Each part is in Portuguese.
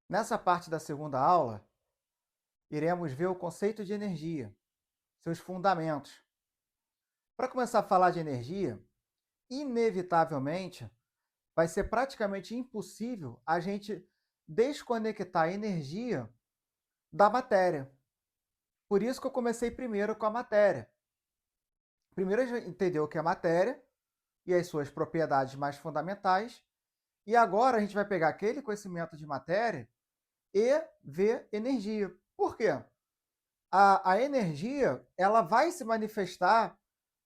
Nessa parte da segunda aula, iremos ver o conceito de energia, seus fundamentos. Para começar a falar de energia, inevitavelmente vai ser praticamente impossível a gente desconectar a energia da matéria. Por isso que eu comecei primeiro com a matéria. Primeiro a gente entendeu o que é matéria e as suas propriedades mais fundamentais, e agora a gente vai pegar aquele conhecimento de matéria e ver energia. Por quê? A energia ela vai se manifestar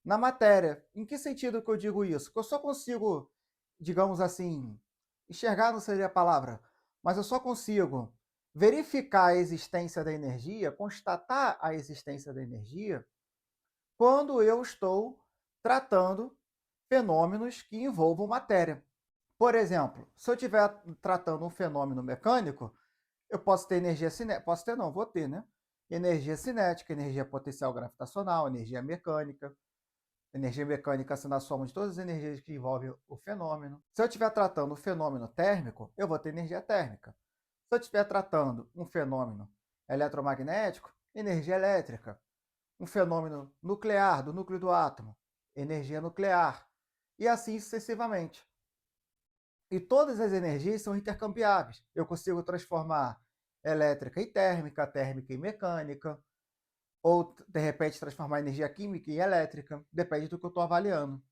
na matéria. Em que sentido que eu digo isso? Que eu só consigo, digamos assim, enxergar não seria a palavra, mas eu só consigo verificar a existência da energia, constatar a existência da energia, quando eu estou tratando fenômenos que envolvam matéria. Por exemplo, se eu estiver tratando um fenômeno mecânico, eu posso ter energia cinética, posso ter não, vou ter, né? Energia cinética, energia potencial gravitacional, energia mecânica sendo a soma de todas as energias que envolvem o fenômeno. Se eu estiver tratando um fenômeno térmico, eu vou ter energia térmica. Se eu estiver tratando um fenômeno eletromagnético, energia elétrica. Um fenômeno nuclear, do núcleo do átomo, energia nuclear. E assim sucessivamente. E todas as energias são intercambiáveis. Eu consigo transformar elétrica em térmica, térmica em mecânica, ou de repente transformar energia química em elétrica, depende do que eu estou avaliando.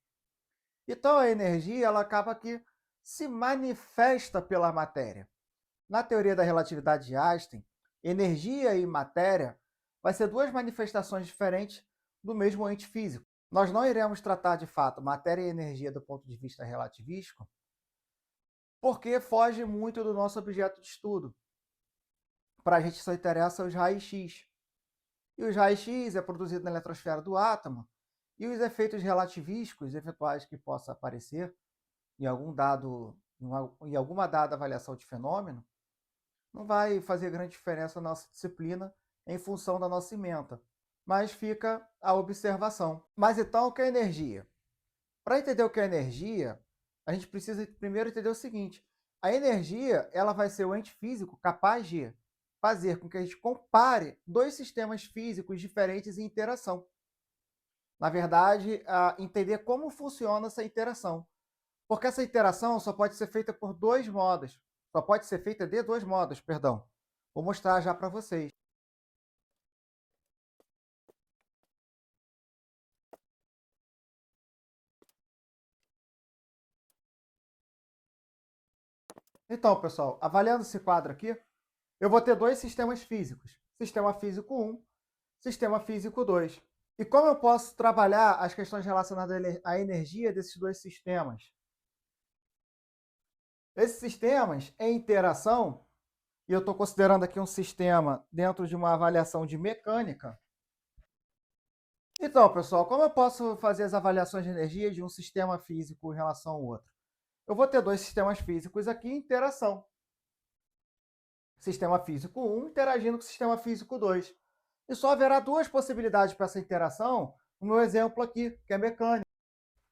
Então a energia ela acaba que se manifesta pela matéria. Na teoria da relatividade de Einstein, energia e matéria vai ser duas manifestações diferentes do mesmo ente físico. Nós não iremos tratar de fato matéria e energia do ponto de vista relativístico, porque foge muito do nosso objeto de estudo. Para a gente só interessa os raios-x. E os raios-x é produzido na eletrosfera do átomo, e os efeitos relativísticos eventuais que possa aparecer em algum dado, em alguma dada avaliação de fenômeno, não vai fazer grande diferença na nossa disciplina em função da nossa ementa, mas fica a observação. Mas então, o que é energia? Para entender o que é energia, a gente precisa primeiro entender o seguinte: a energia ela vai ser o ente físico capaz de fazer com que a gente compare dois sistemas físicos diferentes em interação. Na verdade, entender como funciona essa interação. Porque essa interação só pode ser feita por dois modos. Só pode ser feita de dois modos, perdão. Vou mostrar já para vocês. Então, pessoal, avaliando esse quadro aqui, eu vou ter dois sistemas físicos. Sistema físico 1, sistema físico 2. E como eu posso trabalhar as questões relacionadas à energia desses dois sistemas? Esses sistemas, em interação, e eu estou considerando aqui um sistema dentro de uma avaliação de mecânica. Então, pessoal, como eu posso fazer as avaliações de energia de um sistema físico em relação ao outro? Eu vou ter dois sistemas físicos aqui em interação. Sistema físico 1 interagindo com o sistema físico 2. E só haverá duas possibilidades para essa interação no meu exemplo aqui, que é mecânica.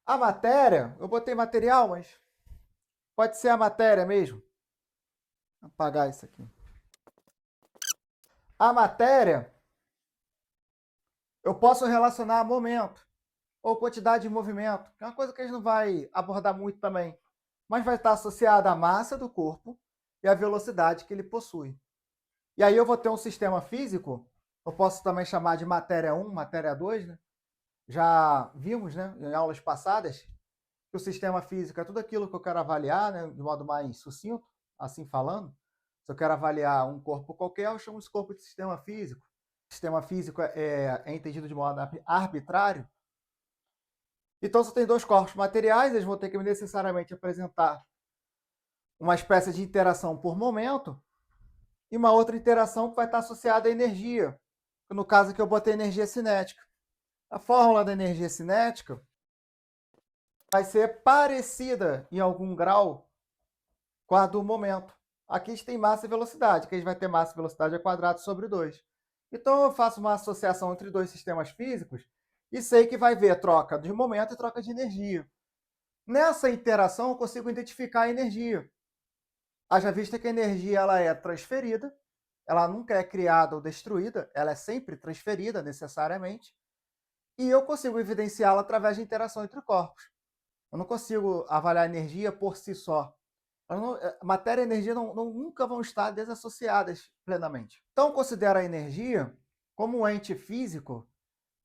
A matéria, eu botei material, mas pode ser a matéria mesmo. Vou apagar isso aqui. A matéria, eu posso relacionar a momento ou quantidade de movimento, que é uma coisa que a gente não vai abordar muito também, mas vai estar associada à massa do corpo e à velocidade que ele possui. E aí eu vou ter um sistema físico, eu posso também chamar de matéria 1, matéria 2, né? Já vimos, né, em aulas passadas, que o sistema físico é tudo aquilo que eu quero avaliar, né, de modo mais sucinto, assim falando. Se eu quero avaliar um corpo qualquer, eu chamo esse corpo de sistema físico. O sistema físico é entendido de modo arbitrário. Então, se eu tenho dois corpos materiais, eles vão ter que necessariamente apresentar uma espécie de interação por momento e uma outra interação que vai estar associada à energia. No caso aqui eu botei energia cinética. A fórmula da energia cinética vai ser parecida em algum grau com a do momento. Aqui a gente tem massa e velocidade, que a gente vai ter massa e velocidade ao quadrado sobre 2. Então eu faço uma associação entre dois sistemas físicos e sei que vai haver troca de momento e troca de energia. Nessa interação eu consigo identificar a energia. Haja vista que a energia ela é transferida, ela nunca é criada ou destruída, ela é sempre transferida necessariamente, e eu consigo evidenciá-la através de interação entre corpos. Eu não consigo avaliar a energia por si só. Matéria e energia nunca vão estar desassociadas plenamente. Então, considero a energia como um ente físico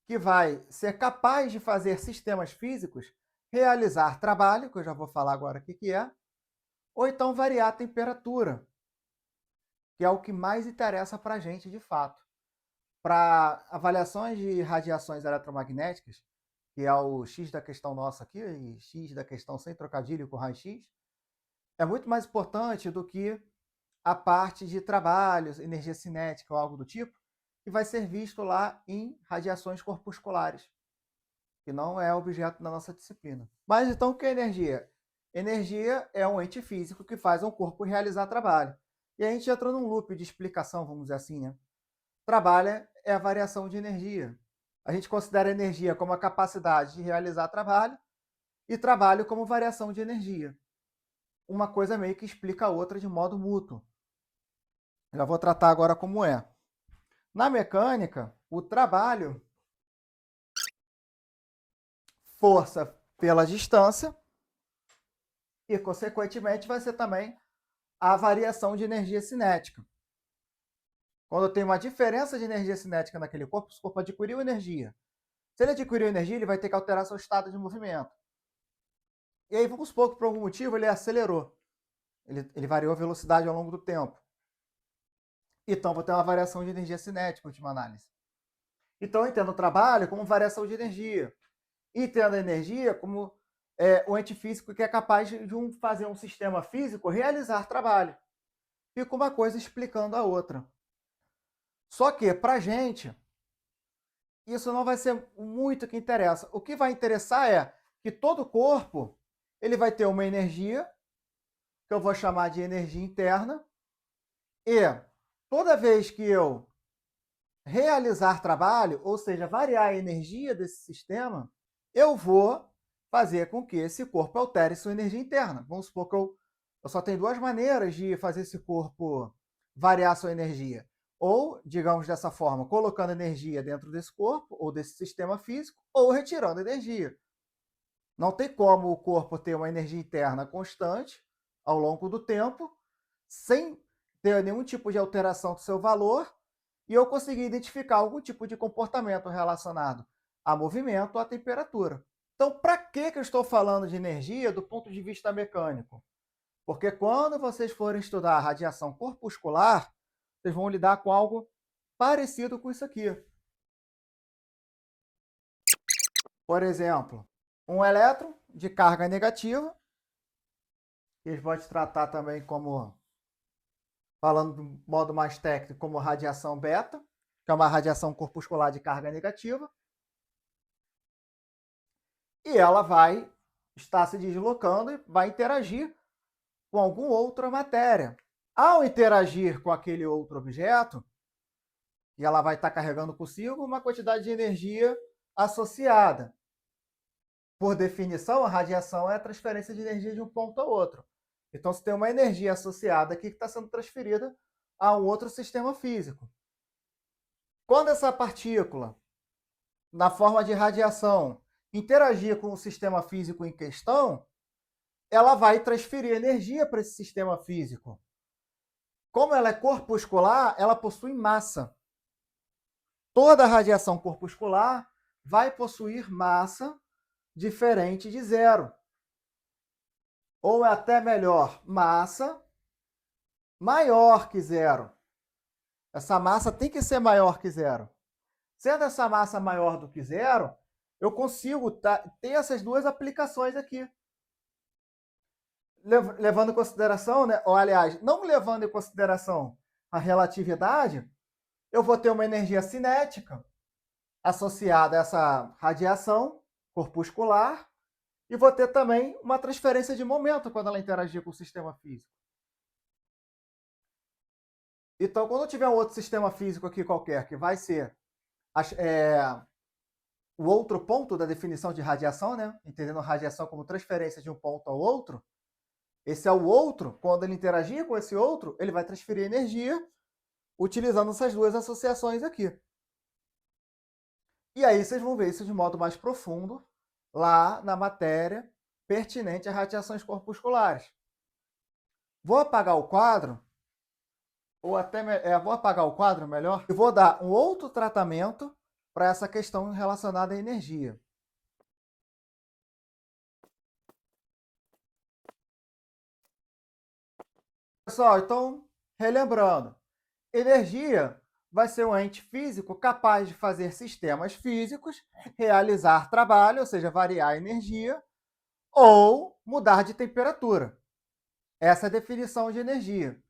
que vai ser capaz de fazer sistemas físicos realizar trabalho, que eu já vou falar agora o que é, ou então variar a temperatura, que é o que mais interessa para a gente de fato. Para avaliações de radiações eletromagnéticas, que é o X da questão nossa aqui, e X da questão sem trocadilho com raio-x, é muito mais importante do que a parte de trabalhos, energia cinética ou algo do tipo, que vai ser visto lá em radiações corpusculares, que não é objeto da nossa disciplina. Mas então o que é energia? Energia é um ente físico que faz um corpo realizar trabalho. E a gente entra num loop de explicação, vamos dizer assim, né? Trabalho é a variação de energia. A gente considera a energia como a capacidade de realizar trabalho e trabalho como variação de energia. Uma coisa meio que explica a outra de modo mútuo. Já vou tratar agora como é. Na mecânica, o trabalho, força pela distância, e, consequentemente, vai ser também a variação de energia cinética. Quando eu tenho uma diferença de energia cinética naquele corpo, o corpo adquiriu energia. Se ele adquiriu energia, ele vai ter que alterar seu estado de movimento. E aí, vamos supor que por algum motivo ele acelerou. Ele variou a velocidade ao longo do tempo. Então, vou ter uma variação de energia cinética, última análise. Então, eu entendo o trabalho como variação de energia. E entendo a energia como o ente físico que é capaz de fazer um sistema físico realizar trabalho. Fica uma coisa explicando a outra. Só que, para a gente, isso não vai ser muito o que interessa. O que vai interessar é que todo corpo ele vai ter uma energia, que eu vou chamar de energia interna, e toda vez que eu realizar trabalho, ou seja, variar a energia desse sistema, eu vou fazer com que esse corpo altere sua energia interna. Vamos supor que eu só tenho duas maneiras de fazer esse corpo variar sua energia. Ou, digamos dessa forma, colocando energia dentro desse corpo, ou desse sistema físico, ou retirando energia. Não tem como o corpo ter uma energia interna constante ao longo do tempo, sem ter nenhum tipo de alteração do seu valor, e eu conseguir identificar algum tipo de comportamento relacionado a movimento ou a temperatura. Então, para que eu estou falando de energia do ponto de vista mecânico? Porque quando vocês forem estudar a radiação corpuscular, vocês vão lidar com algo parecido com isso aqui. Por exemplo, um elétron de carga negativa, que a gente pode tratar também como, falando de modo mais técnico, como radiação beta, que é uma radiação corpuscular de carga negativa, e ela vai estar se deslocando e vai interagir com alguma outra matéria. Ao interagir com aquele outro objeto, e ela vai estar carregando consigo uma quantidade de energia associada. Por definição, a radiação é a transferência de energia de um ponto a outro. Então, você tem uma energia associada aqui que está sendo transferida a um outro sistema físico. Quando essa partícula, na forma de radiação, interagir com o sistema físico em questão, ela vai transferir energia para esse sistema físico. Como ela é corpuscular, ela possui massa. Toda radiação corpuscular vai possuir massa diferente de zero. Ou é até melhor, massa maior que zero. Essa massa tem que ser maior que zero. Sendo essa massa maior do que zero, eu consigo ter essas duas aplicações aqui. Levando em consideração, né, ou aliás, não levando em consideração a relatividade, eu vou ter uma energia cinética associada a essa radiação corpuscular e vou ter também uma transferência de momento quando ela interagir com o sistema físico. Então, quando eu tiver um outro sistema físico aqui qualquer, que vai ser o outro ponto da definição de radiação, né? Entendendo a radiação como transferência de um ponto ao outro, Esse é o outro, quando ele interagir com esse outro, ele vai transferir energia utilizando essas duas associações aqui. E aí vocês vão ver isso de modo mais profundo lá na matéria pertinente a radiações corpusculares. Vou apagar o quadro, ou até vou apagar o quadro melhor, e vou dar um outro tratamento para essa questão relacionada à energia. Pessoal, então, relembrando, energia vai ser um ente físico capaz de fazer sistemas físicos, realizar trabalho, ou seja, variar a energia, ou mudar de temperatura. Essa é a definição de energia.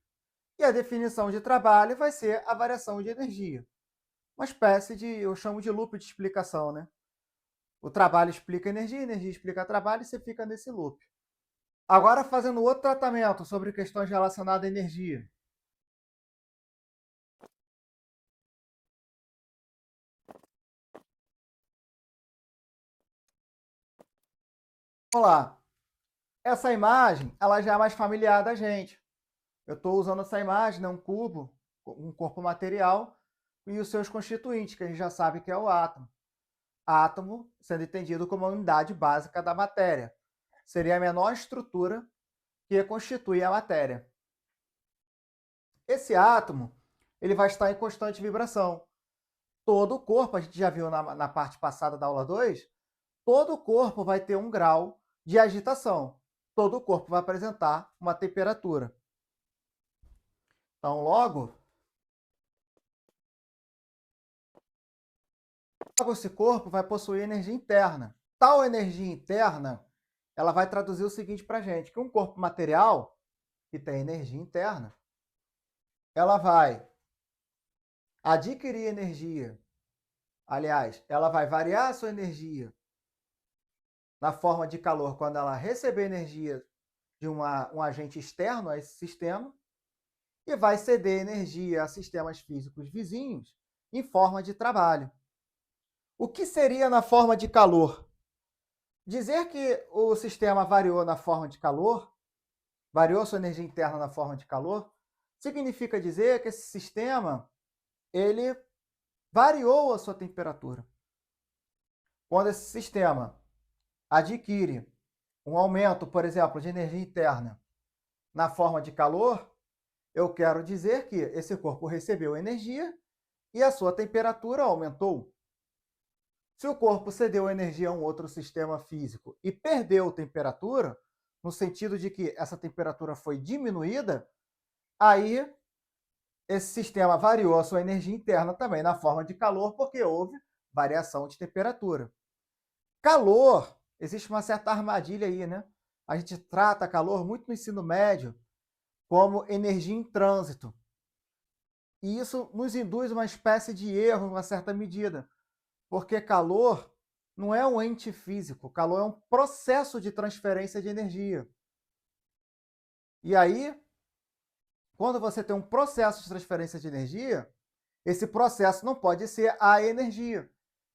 E a definição de trabalho vai ser a variação de energia. Uma espécie de, eu chamo de loop de explicação, né? O trabalho explica a energia explica trabalho e você fica nesse loop. Agora, fazendo outro tratamento sobre questões relacionadas à energia. Vamos lá. Essa imagem, ela já é mais familiar da gente. Eu estou usando essa imagem, né, um cubo, um corpo material, e os seus constituintes, que a gente já sabe que é o átomo. Átomo sendo entendido como a unidade básica da matéria. Seria a menor estrutura que constitui a matéria. Esse átomo ele vai estar em constante vibração. Todo o corpo, a gente já viu na parte passada da aula 2, todo o corpo vai ter um grau de agitação. Todo o corpo vai apresentar uma temperatura. Então, logo esse corpo vai possuir energia interna. Tal energia interna, ela vai traduzir o seguinte para a gente, que um corpo material que tem energia interna, ela vai adquirir energia. Aliás, ela vai variar a sua energia na forma de calor quando ela receber energia de um agente externo a esse sistema e vai ceder energia a sistemas físicos vizinhos em forma de trabalho. O que seria na forma de calor? Dizer que o sistema variou na forma de calor, variou sua energia interna na forma de calor, significa dizer que esse sistema ele variou a sua temperatura. Quando esse sistema adquire um aumento, por exemplo, de energia interna na forma de calor, eu quero dizer que esse corpo recebeu energia e a sua temperatura aumentou. Se o corpo cedeu energia a um outro sistema físico e perdeu temperatura, no sentido de que essa temperatura foi diminuída, aí esse sistema variou a sua energia interna também na forma de calor, porque houve variação de temperatura. Calor, existe uma certa armadilha aí, né? A gente trata calor muito no ensino médio como energia em trânsito. E isso nos induz uma espécie de erro, em uma certa medida, porque calor não é um ente físico, calor é um processo de transferência de energia. E aí, quando você tem um processo de transferência de energia, esse processo não pode ser a energia.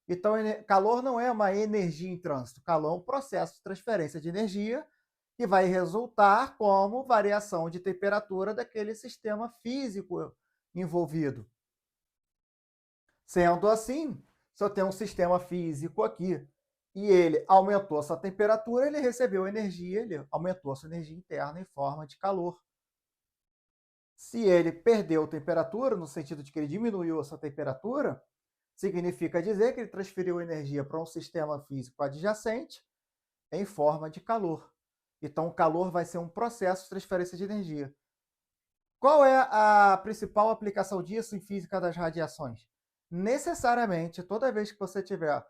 Então, calor não é uma energia em trânsito, calor é um processo de transferência de energia que vai resultar como variação de temperatura daquele sistema físico envolvido. Sendo assim, se eu tenho um sistema físico aqui e ele aumentou a sua temperatura, ele recebeu energia, ele aumentou a sua energia interna em forma de calor. Se ele perdeu temperatura, no sentido de que ele diminuiu a sua temperatura, significa dizer que ele transferiu energia para um sistema físico adjacente em forma de calor. Então, o calor vai ser um processo de transferência de energia. Qual é a principal aplicação disso em física das radiações? Necessariamente, toda vez que você tiver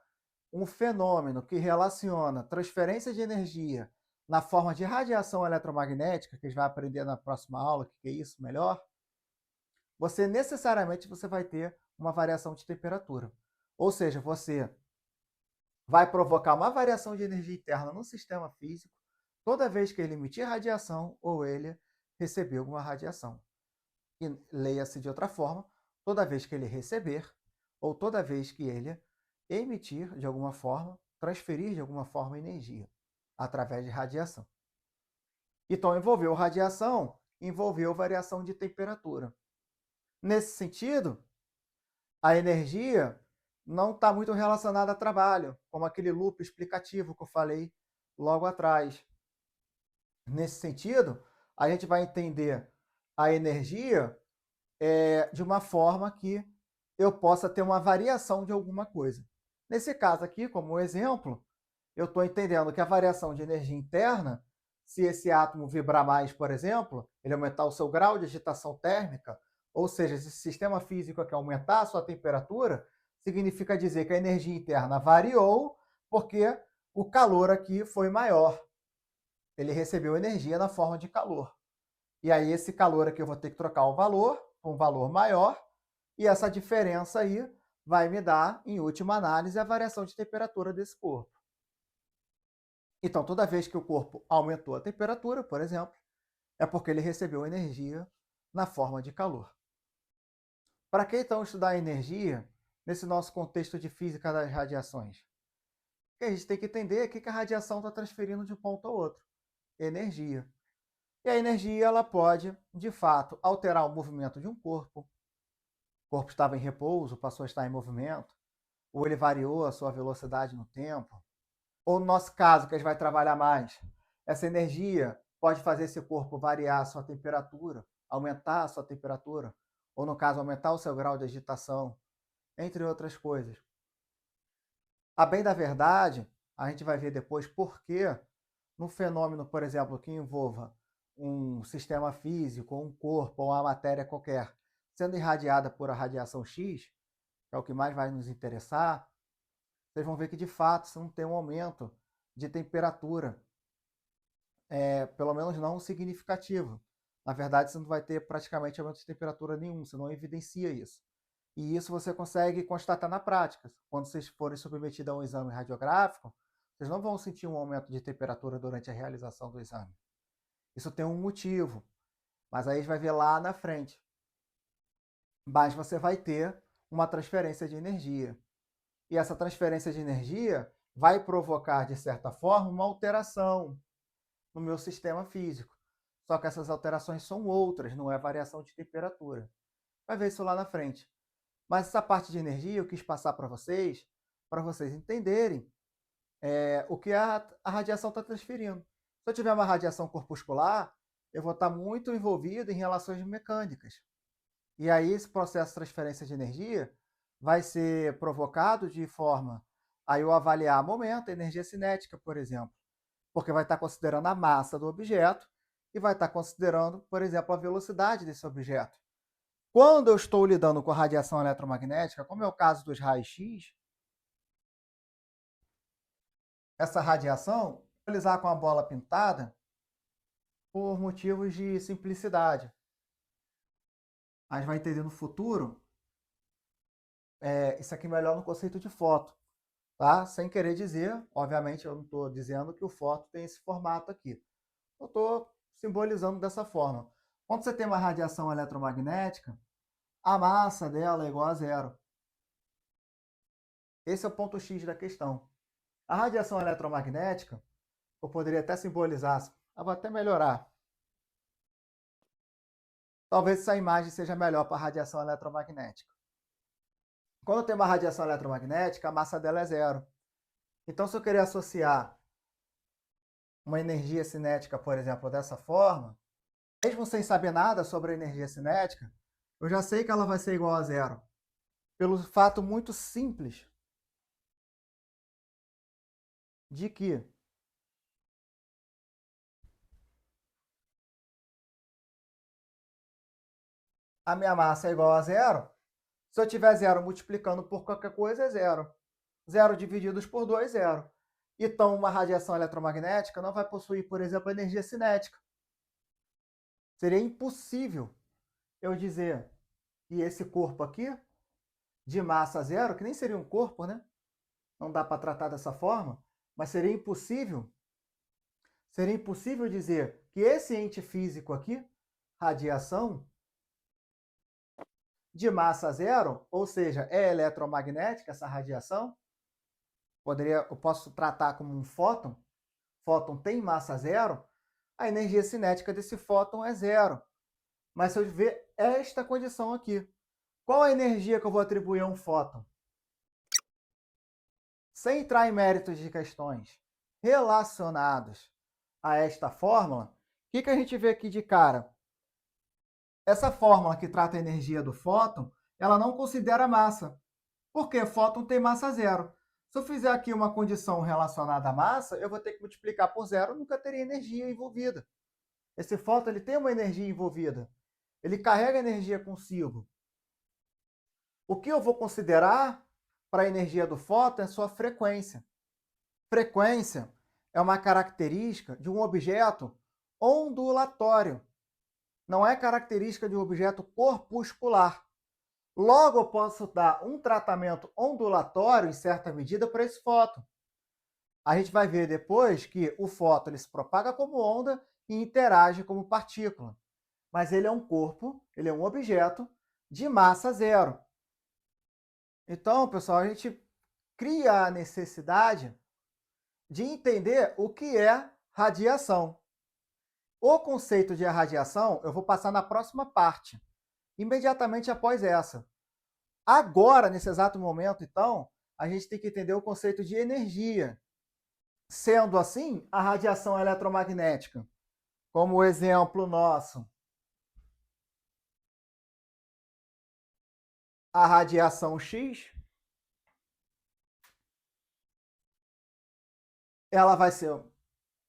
um fenômeno que relaciona transferência de energia na forma de radiação eletromagnética, que a gente vai aprender na próxima aula, o que é isso melhor, você necessariamente vai ter uma variação de temperatura. Ou seja, você vai provocar uma variação de energia interna no sistema físico toda vez que ele emitir radiação ou ele receber alguma radiação. E leia-se de outra forma, toda vez que ele receber ou toda vez que ele emitir de alguma forma, transferir de alguma forma energia através de radiação. Então, envolveu radiação, envolveu variação de temperatura. Nesse sentido, a energia não está muito relacionada a trabalho, como aquele loop explicativo que eu falei logo atrás. Nesse sentido, a gente vai entender a energia de uma forma que eu possa ter uma variação de alguma coisa. Nesse caso aqui, como exemplo, eu estou entendendo que a variação de energia interna, se esse átomo vibrar mais, por exemplo, ele aumentar o seu grau de agitação térmica, ou seja, se esse sistema físico aqui aumentar a sua temperatura, significa dizer que a energia interna variou porque o calor aqui foi maior. Ele recebeu energia na forma de calor. E aí esse calor aqui eu vou ter que trocar o valor por um valor maior, e essa diferença aí vai me dar, em última análise, a variação de temperatura desse corpo. Então, toda vez que o corpo aumentou a temperatura, por exemplo, é porque ele recebeu energia na forma de calor. Para que então estudar energia nesse nosso contexto de física das radiações? O que a gente tem que entender é que a radiação está transferindo de um ponto ao outro. Energia. E a energia ela pode, de fato, alterar o movimento de um corpo. O corpo estava em repouso, passou a estar em movimento, ou ele variou a sua velocidade no tempo. Ou no nosso caso, que a gente vai trabalhar mais, essa energia pode fazer esse corpo variar a sua temperatura, aumentar a sua temperatura, ou no caso, aumentar o seu grau de agitação, entre outras coisas. A bem da verdade, a gente vai ver depois por que, num fenômeno, por exemplo, que envolva um sistema físico, um corpo ou uma matéria qualquer, sendo irradiada por a radiação X, que é o que mais vai nos interessar, vocês vão ver que, de fato, você não tem um aumento de temperatura, pelo menos não significativo. Na verdade, você não vai ter praticamente aumento de temperatura nenhum, você não evidencia isso. E isso você consegue constatar na prática. Quando vocês forem submetidos a um exame radiográfico, vocês não vão sentir um aumento de temperatura durante a realização do exame. Isso tem um motivo, mas aí a gente vai ver lá na frente. Mas você vai ter uma transferência de energia. E essa transferência de energia vai provocar, de certa forma, uma alteração no meu sistema físico. Só que essas alterações são outras, não é variação de temperatura. Vai ver isso lá na frente. Mas essa parte de energia eu quis passar para vocês entenderem o que a radiação está transferindo. Se eu tiver uma radiação corpuscular, eu vou estar muito envolvido em relações mecânicas. E aí esse processo de transferência de energia vai ser provocado de forma a eu avaliar momento, energia cinética, por exemplo, porque vai estar considerando a massa do objeto e vai estar considerando, por exemplo, a velocidade desse objeto. Quando eu estou lidando com a radiação eletromagnética, como é o caso dos raios-x, essa radiação, vou utilizar com a bola pintada por motivos de simplicidade. A gente vai entender no futuro isso aqui melhor no conceito de foto, tá? Sem querer dizer, obviamente eu não estou dizendo que o foto tem esse formato aqui. Eu estou simbolizando dessa forma. Quando você tem uma radiação eletromagnética, a massa dela é igual a zero. Esse é o ponto X da questão. A radiação eletromagnética, eu poderia até simbolizar, eu vou até melhorar. Talvez essa imagem seja melhor para a radiação eletromagnética. Quando tem uma radiação eletromagnética, a massa dela é zero. Então, se eu querer associar uma energia cinética, por exemplo, dessa forma, mesmo sem saber nada sobre a energia cinética, eu já sei que ela vai ser igual a zero. Pelo fato muito simples de que a minha massa é igual a zero. Se eu tiver zero multiplicando por qualquer coisa, é zero. Zero divididos por 2, zero. Então, uma radiação eletromagnética não vai possuir, por exemplo, energia cinética. Seria impossível eu dizer que esse corpo aqui, de massa zero, que nem seria um corpo, né? Não dá para tratar dessa forma, mas seria impossível dizer que esse ente físico aqui, radiação, de massa zero, ou seja, é eletromagnética essa radiação, eu posso tratar como um fóton, fóton tem massa zero, a energia cinética desse fóton é zero. Mas se eu ver esta condição aqui, qual a energia que eu vou atribuir a um fóton? Sem entrar em méritos de questões relacionados a esta fórmula, o que a gente vê aqui de cara? Essa fórmula que trata a energia do fóton, ela não considera massa, porque fóton tem massa zero. Se eu fizer aqui uma condição relacionada à massa, eu vou ter que multiplicar por zero, nunca teria energia envolvida. Esse fóton ele tem uma energia envolvida. Ele carrega energia consigo. O que eu vou considerar para a energia do fóton é sua frequência. Frequência é uma característica de um objeto ondulatório. Não é característica de um objeto corpuscular. Logo, eu posso dar um tratamento ondulatório, em certa medida, para esse fóton. A gente vai ver depois que o fóton ele se propaga como onda e interage como partícula. Mas ele é um corpo, ele é um objeto de massa zero. Então, pessoal, a gente cria a necessidade de entender o que é radiação. O conceito de radiação eu vou passar na próxima parte, imediatamente após essa. Agora, nesse exato momento, então, a gente tem que entender o conceito de energia. Sendo assim, a radiação eletromagnética, como o exemplo nosso, a radiação X, ela vai ser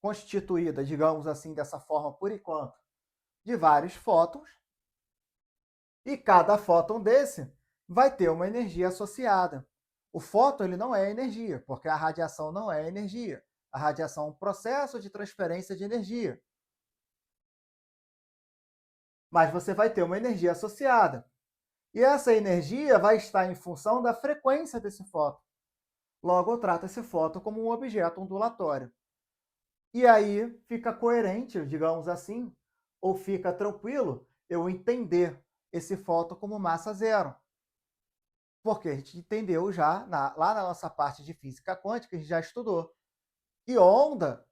constituída, digamos assim, dessa forma por enquanto, de vários fótons, e cada fóton desse vai ter uma energia associada. O fóton ele não é energia, porque a radiação não é energia. A radiação é um processo de transferência de energia. Mas você vai ter uma energia associada. E essa energia vai estar em função da frequência desse fóton. Logo, eu trato esse fóton como um objeto ondulatório. E aí fica coerente, digamos assim, ou fica tranquilo eu entender esse fóton como massa zero. Porque a gente entendeu já, lá na nossa parte de física quântica, a gente já estudou. E onda,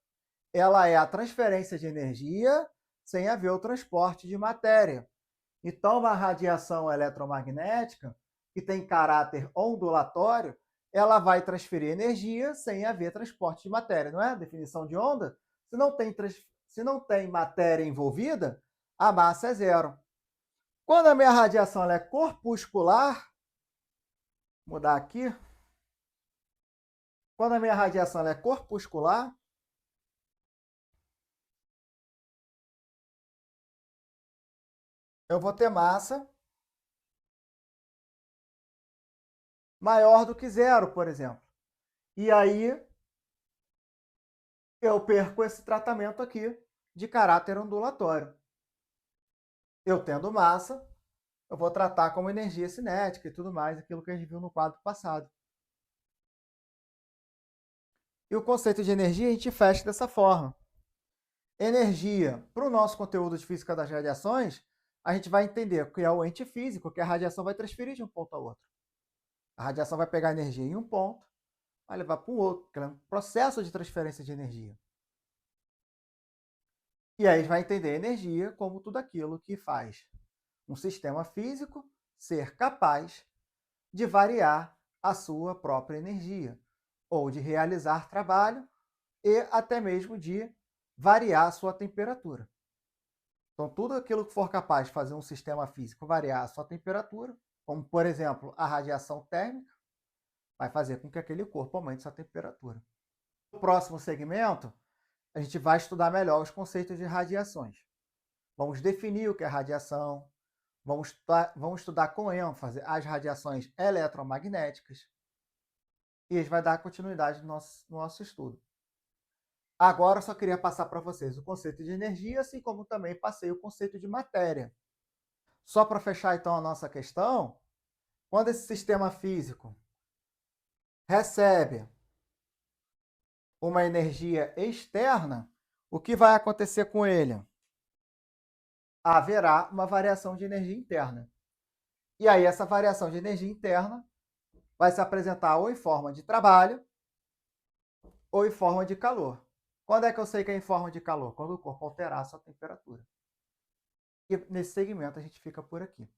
ela é a transferência de energia sem haver o transporte de matéria. Então, uma radiação eletromagnética, que tem caráter ondulatório, ela vai transferir energia sem haver transporte de matéria, não é? A definição de onda, se não tem matéria envolvida, a massa é zero. Quando a minha radiação ela é corpuscular, vou mudar aqui. Quando a minha radiação ela é corpuscular, eu vou ter massa maior do que zero, por exemplo. E aí eu perco esse tratamento aqui de caráter ondulatório. Eu tendo massa, eu vou tratar como energia cinética e tudo mais, aquilo que a gente viu no quadro passado. E o conceito de energia a gente fecha dessa forma. Energia, para o nosso conteúdo de física das radiações, a gente vai entender que é o ente físico, que a radiação vai transferir de um ponto a outro. A radiação vai pegar energia em um ponto, vai levar para o outro, que é um processo de transferência de energia. E aí a gente vai entender energia como tudo aquilo que faz um sistema físico ser capaz de variar a sua própria energia, ou de realizar trabalho e até mesmo de variar a sua temperatura. Então, tudo aquilo que for capaz de fazer um sistema físico variar a sua temperatura, como, por exemplo, a radiação térmica, vai fazer com que aquele corpo aumente sua temperatura. No próximo segmento, a gente vai estudar melhor os conceitos de radiações. Vamos definir o que é radiação, vamos estudar com ênfase as radiações eletromagnéticas, e a gente vai dar continuidade no nosso estudo. Agora, eu só queria passar para vocês o conceito de energia, assim como também passei o conceito de matéria. Só para fechar, então, a nossa questão, quando esse sistema físico recebe uma energia externa, o que vai acontecer com ele? Haverá uma variação de energia interna. E aí, essa variação de energia interna vai se apresentar ou em forma de trabalho ou em forma de calor. Quando é que eu sei que é em forma de calor? Quando o corpo alterar a sua temperatura. E nesse segmento a gente fica por aqui.